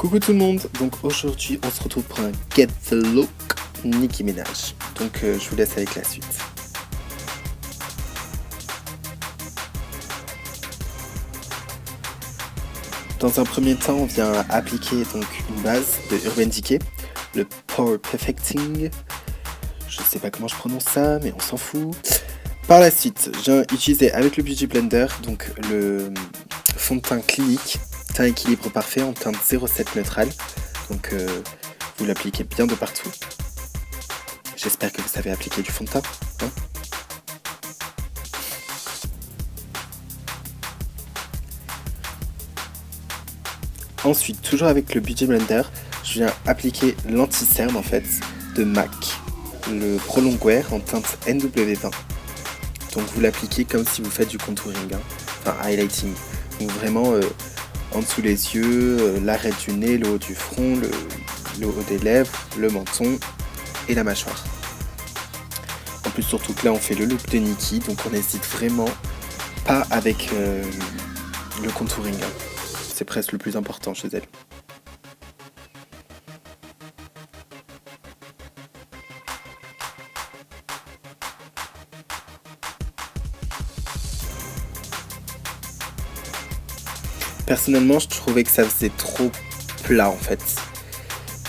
Coucou tout le monde, donc aujourd'hui on se retrouve pour un Get the Look Nicki Minaj. Donc je vous laisse avec la suite. Dans un premier temps, on vient appliquer donc une base de Urban Decay, le Power Perfecting. Je sais pas comment je prononce ça, mais on s'en fout. Par la suite, j'ai utilisé avec le Beauty Blender donc le fond de teint clinique, teint équilibre parfait en teinte 07 neutrale. Donc vous l'appliquez bien de partout. J'espère que vous savez appliquer du fond de teint. Hein. Ensuite, toujours avec le Beauty Blender, je viens appliquer l'anti-cerne en fait de MAC, le Pro Longwear en teinte NW20. Donc vous l'appliquez comme si vous faites du contouring, hein. Enfin highlighting. Donc vraiment en dessous les yeux, l'arête du nez, le haut du front, le haut des lèvres, le menton et la mâchoire. En plus surtout que là on fait le look de Nicki, donc on n'hésite vraiment pas avec le contouring, hein. C'est presque le plus important chez elle. Personnellement, je trouvais que ça faisait trop plat en fait.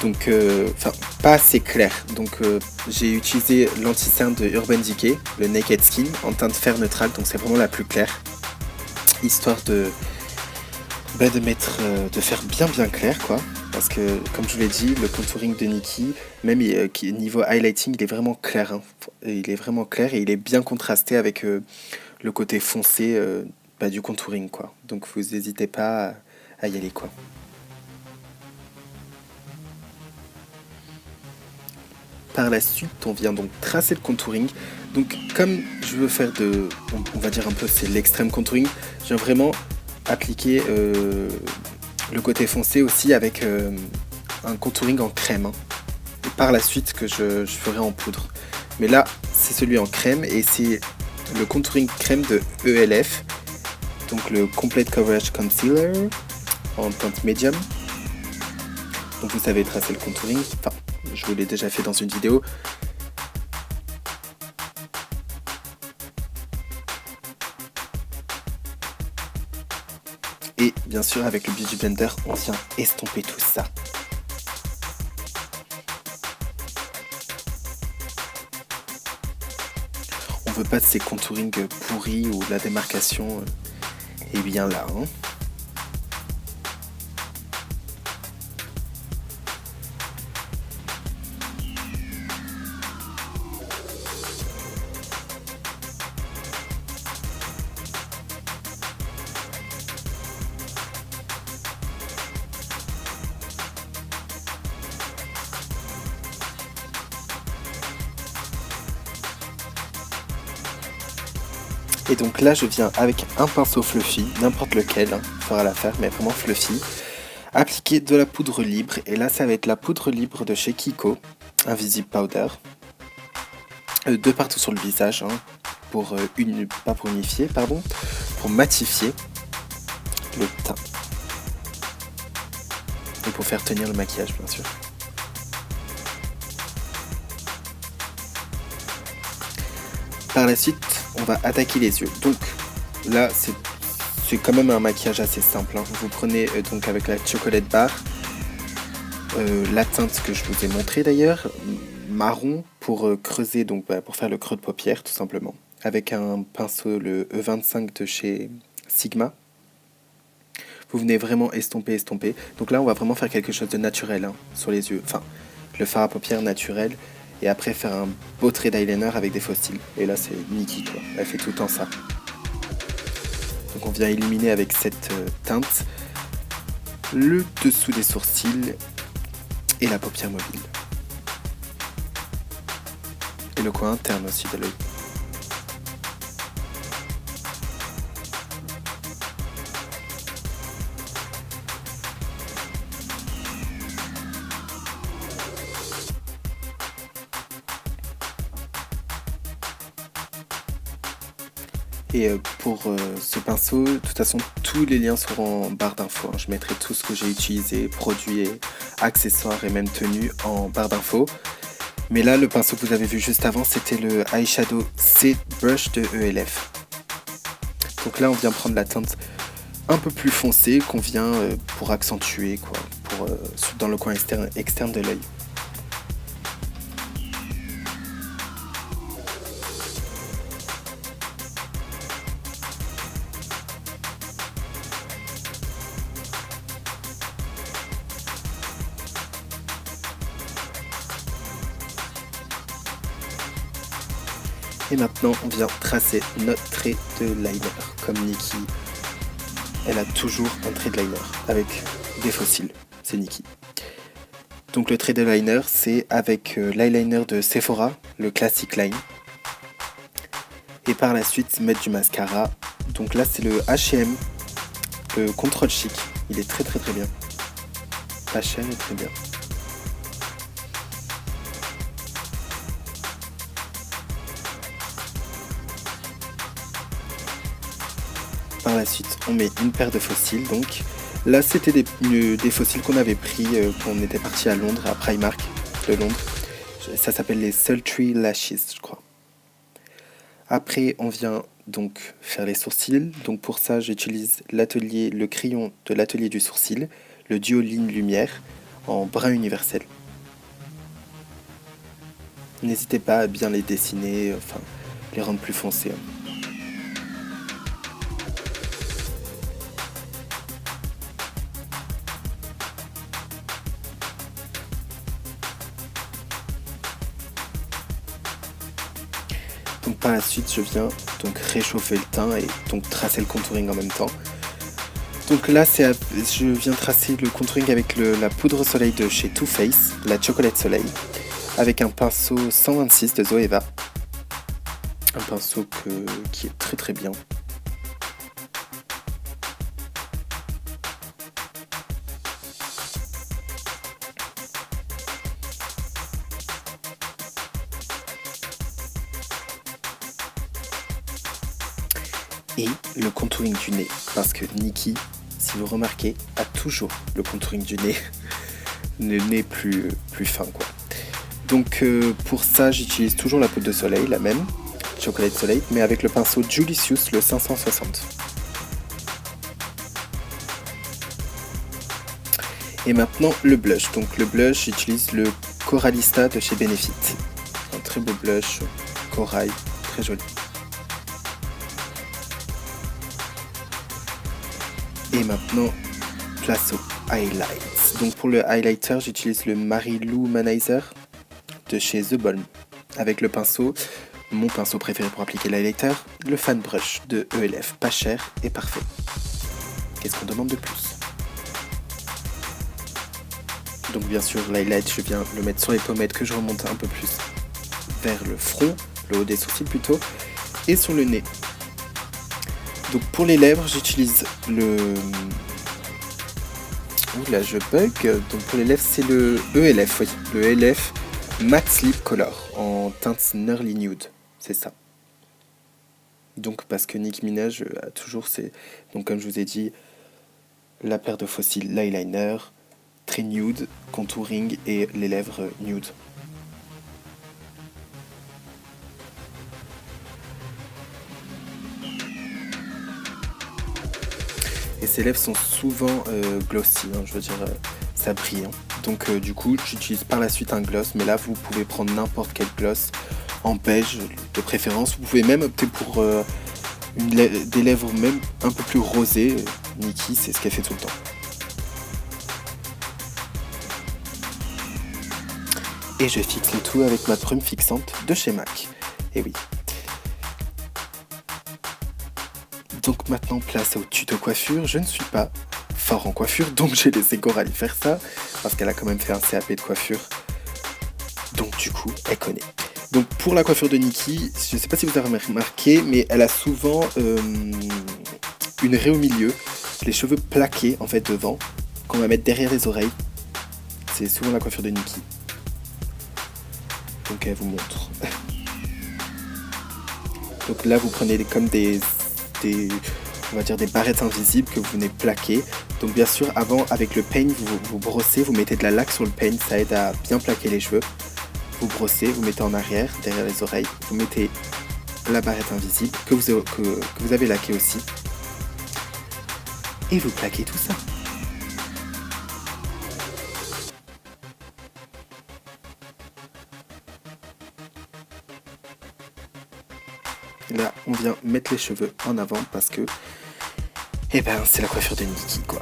Donc, pas assez clair. Donc, j'ai utilisé l'anti-cerne de Urban Decay, le Naked Skin, en teinte fer neutrale. Donc, c'est vraiment la plus claire. Histoire de faire bien clair, quoi. Parce que, comme je vous l'ai dit, le contouring de Nicki, même niveau highlighting, il est vraiment clair. Hein. Il est vraiment clair et il est bien contrasté avec le côté foncé du contouring, quoi. Donc vous n'hésitez pas à y aller, quoi. Par la suite, on vient donc tracer le contouring. Donc comme je veux faire on va dire un peu c'est l'extrême contouring, je viens vraiment appliquer le côté foncé aussi avec un contouring en crème, hein. Et par la suite que je ferai en poudre. Mais là, c'est celui en crème et c'est le contouring crème de ELF. Donc le Complete Coverage Concealer en teinte médium. Donc vous savez tracer le contouring. Enfin, je vous l'ai déjà fait dans une vidéo. Et bien sûr, avec le Beauty Blender, on vient estomper tout ça. On veut pas de ces contouring pourris où la démarcation est bien là, hein. Et donc là je viens avec un pinceau fluffy, n'importe lequel, hein, fera l'affaire, mais vraiment fluffy, appliquer de la poudre libre, et là ça va être la poudre libre de chez Kiko, Invisible Powder, de partout sur le visage, hein, pour matifier le teint. Et pour faire tenir le maquillage bien sûr. Par la suite, on va attaquer les yeux. Donc là, c'est quand même un maquillage assez simple, hein. Vous prenez donc avec la Chocolate Bar, la teinte que je vous ai montré d'ailleurs, marron pour creuser, donc pour faire le creux de paupière tout simplement. Avec un pinceau, le E25 de chez Sigma. Vous venez vraiment estomper. Donc là, on va vraiment faire quelque chose de naturel, hein, sur les yeux. Enfin, le fard à paupières naturel. Et après faire un beau trait d'eyeliner avec des faux cils. Et là c'est Nicki, quoi. Elle fait tout le temps ça. Donc on vient illuminer avec cette teinte le dessous des sourcils et la paupière mobile. Et le coin interne aussi de l'œil. Et pour ce pinceau, de toute façon, tous les liens seront en barre d'infos. Je mettrai tout ce que j'ai utilisé, produits, accessoires et même tenues en barre d'infos. Mais là, le pinceau que vous avez vu juste avant, c'était le Eyeshadow C Brush de ELF. Donc là, on vient prendre la teinte un peu plus foncée qu'on vient pour accentuer, quoi, dans le coin externe de l'œil. Et maintenant, on vient tracer notre trait de liner. Comme Nikki, elle a toujours un trait de liner avec des faux cils. C'est Nikki. Donc le trait de liner, c'est avec l'eyeliner de Sephora, le Classic Line. Et par la suite, mettre du mascara. Donc là, c'est le H&M, le Control Chic. Il est très bien. Pas cher et très bien. Par la suite, on met une paire de faux cils. Donc là, c'était des faux cils qu'on avait pris quand on était parti à Londres, à Primark de Londres. Ça s'appelle les Sultry Lashes, je crois. Après, on vient donc faire les sourcils. Donc pour ça, j'utilise le crayon de l'atelier du sourcil, le duo ligne lumière en brun universel. N'hésitez pas à bien les dessiner, enfin les rendre plus foncés. Donc par la suite, je viens donc réchauffer le teint et donc tracer le contouring en même temps. Donc là, je viens tracer le contouring avec la poudre soleil de chez Too Faced, la Chocolate Soleil, avec un pinceau 126 de Zoeva. Un pinceau qui est très bien. Et le contouring du nez, parce que Nikki, si vous remarquez, a toujours le contouring du nez, le nez plus fin, quoi. Donc pour ça, j'utilise toujours la poudre de soleil, la même, Chocolate Soleil, mais avec le pinceau Julicius, le 560. Et maintenant le blush. Donc le blush, j'utilise le Coralista de chez Benefit. Un très beau blush, corail, très joli. Et maintenant, place aux highlights. Donc pour le highlighter, j'utilise le Mary-Lou Manizer de chez The Balm. Avec le pinceau, mon pinceau préféré pour appliquer l'highlighter, le Fan Brush de ELF. Pas cher et parfait. Qu'est-ce qu'on demande de plus? Donc bien sûr, l'highlight, je viens le mettre sur les pommettes que je remonte un peu plus vers le front, le haut des sourcils plutôt, et sur le nez. Donc pour les lèvres, j'utilise le... Oula, je bug. Donc pour les lèvres, c'est le ELF, oui. Le ELF Matte Lip Color en teinte Nearly Nude. C'est ça. Donc parce que Nicki Minaj a toujours donc comme je vous ai dit, la paire de faux cils, l'eyeliner, très nude, contouring et les lèvres nude. Et ces lèvres sont souvent glossy, je veux dire, ça brille. Donc du coup, j'utilise par la suite un gloss, mais là vous pouvez prendre n'importe quel gloss en beige de préférence. Vous pouvez même opter pour des lèvres même un peu plus rosées. Nikki, c'est ce qu'elle fait tout le temps. Et je fixe le tout avec ma brume fixante de chez MAC. Et oui. Donc maintenant, place au tuto coiffure. Je ne suis pas fort en coiffure, donc j'ai laissé Coralie faire ça, parce qu'elle a quand même fait un CAP de coiffure. Donc du coup, elle connaît. Donc pour la coiffure de Nikki, je ne sais pas si vous avez remarqué, mais elle a souvent une raie au milieu, les cheveux plaqués en fait devant, qu'on va mettre derrière les oreilles. C'est souvent la coiffure de Nikki. Donc elle vous montre. Donc là, vous prenez comme des on va dire des barrettes invisibles que vous venez plaquer. Donc bien sûr, avant, avec le peigne, vous brossez, vous mettez de la laque sur le peigne, ça aide à bien plaquer les cheveux. Vous brossez, vous mettez en arrière, derrière les oreilles, vous mettez la barrette invisible que vous avez laquée aussi. Et vous plaquez tout ça. Là, on vient mettre les cheveux en avant parce que, eh ben, c'est la coiffure de Nikki, quoi.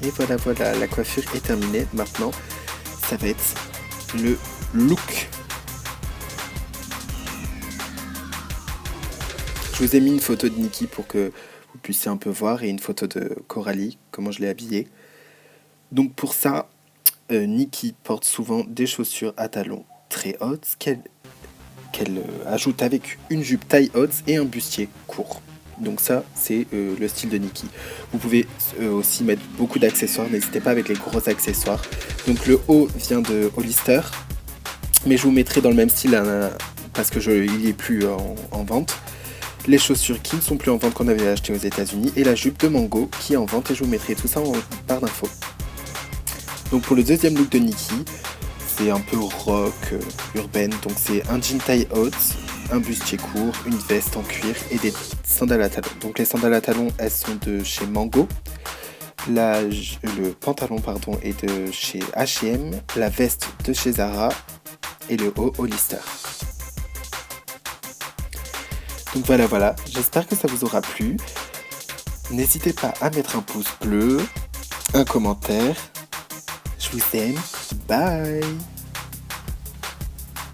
Et voilà, la coiffure est terminée. Maintenant, ça va être le look. Je vous ai mis une photo de Nikki pour que vous puissiez un peu voir et une photo de Coralie, comment je l'ai habillée. Donc pour ça, Nikki porte souvent des chaussures à talons très hautes qu'elle ajoute avec une jupe taille haute et un bustier court. Donc ça, c'est le style de Nikki. Vous pouvez aussi mettre beaucoup d'accessoires, n'hésitez pas avec les gros accessoires. Donc le haut vient de Hollister, mais je vous mettrai dans le même style parce que il n'est plus en vente. Les chaussures qui ne sont plus en vente qu'on avait achetées aux États-Unis et la jupe de Mango qui est en vente et je vous mettrai tout ça en barre d'infos. Donc pour le deuxième look de Nikki, c'est un peu rock, urbaine, donc c'est un jean taille haute, un bustier court, une veste en cuir et des sandales à talons. Donc les sandales à talons, elles sont de chez Mango, le pantalon est de chez H&M, la veste de chez Zara et le haut Hollister. Donc voilà, j'espère que ça vous aura plu. N'hésitez pas à mettre un pouce bleu, un commentaire. Je vous aime, bye.